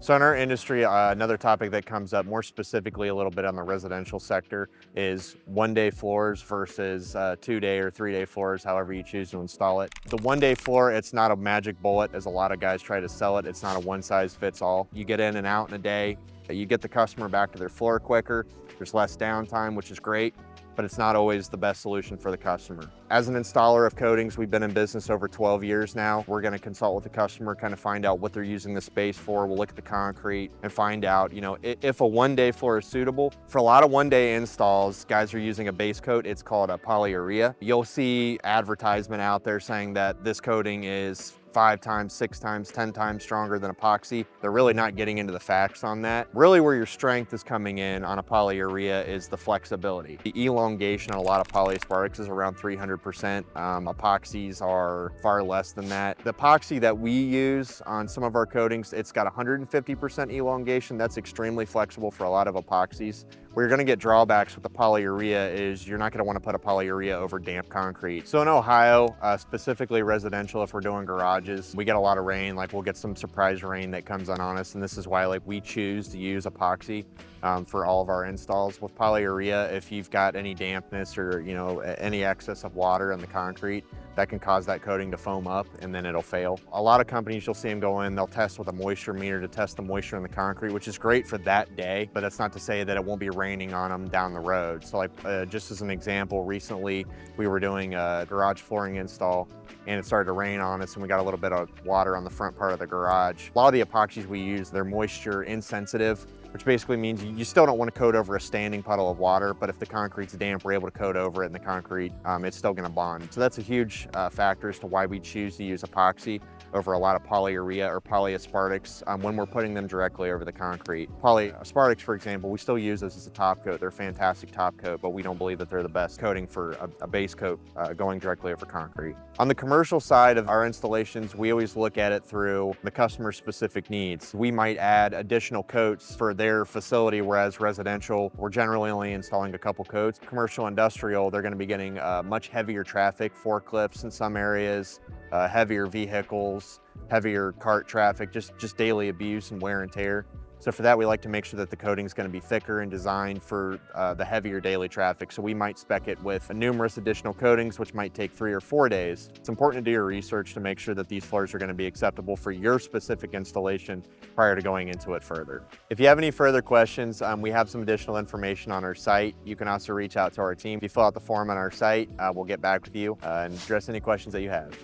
So in our industry, another topic that comes up more specifically a little bit on the residential sector is 1-day floors versus 2-day or 3-day floors, however you choose to install it. The 1-day floor, it's not a magic bullet as a lot of guys try to sell it. It's not a one size fits all. You get in and out in a day, you get the customer back to their floor quicker. There's less downtime, which is great, but it's not always the best solution for the customer. As an installer of coatings, we've been in business over 12 years now. We're gonna consult with the customer, kind of find out what they're using the space for. We'll look at the concrete and find out, if a 1-day floor is suitable. For a lot of 1-day installs, guys are using a base coat. It's called a Polyurea. You'll see advertisement out there saying that this coating is 5 times, 6 times, 10 times stronger than epoxy. They're really not getting into the facts on that. Really where your strength is coming in on a polyurea is the flexibility. The elongation on a lot of polyaspartics is around 300%. Epoxies are far less than that. The epoxy that we use on some of our coatings, it's got 150% elongation. That's extremely flexible for a lot of epoxies. Where you're gonna get drawbacks with the polyurea is you're not gonna wanna put a polyurea over damp concrete. So in Ohio, specifically residential, if we're doing garages, we get a lot of rain, like we'll get some surprise rain that comes in on us, and this is why we choose to use epoxy for all of our installs. With polyurea, if you've got any dampness or any excess of water in the concrete, that can cause that coating to foam up and then it'll fail. A lot of companies, you'll see them go in, they'll test with a moisture meter to test the moisture in the concrete, which is great for that day, but that's not to say that it won't be raining on them down the road. So just as an example, recently we were doing a garage flooring install and it started to rain on us and we got a little bit of water on the front part of the garage. A lot of the epoxies we use, they're moisture insensitive, which basically means you still don't want to coat over a standing puddle of water, but if the concrete's damp, we're able to coat over it in the concrete, it's still going to bond. So that's a huge factor as to why we choose to use epoxy over a lot of polyurea or polyaspartics when we're putting them directly over the concrete. Polyaspartics, for example, we still use those as a top coat. They're a fantastic top coat, but we don't believe that they're the best coating for a base coat going directly over concrete. On the commercial side of our installations, we always look at it through the customer's specific needs. We might add additional coats for their facility, whereas residential, we're generally only installing a couple coats. Commercial, industrial, they're going to be getting much heavier traffic, forklifts in some areas, heavier vehicles, heavier cart traffic, just daily abuse and wear and tear. So for that, we like to make sure that the coating is going to be thicker and designed for the heavier daily traffic. So we might spec it with numerous additional coatings, which might take 3 or 4 days. It's important to do your research to make sure that these floors are going to be acceptable for your specific installation prior to going into it further. If you have any further questions, we have some additional information on our site. You can also reach out to our team. If you fill out the form on our site, we'll get back with you and address any questions that you have.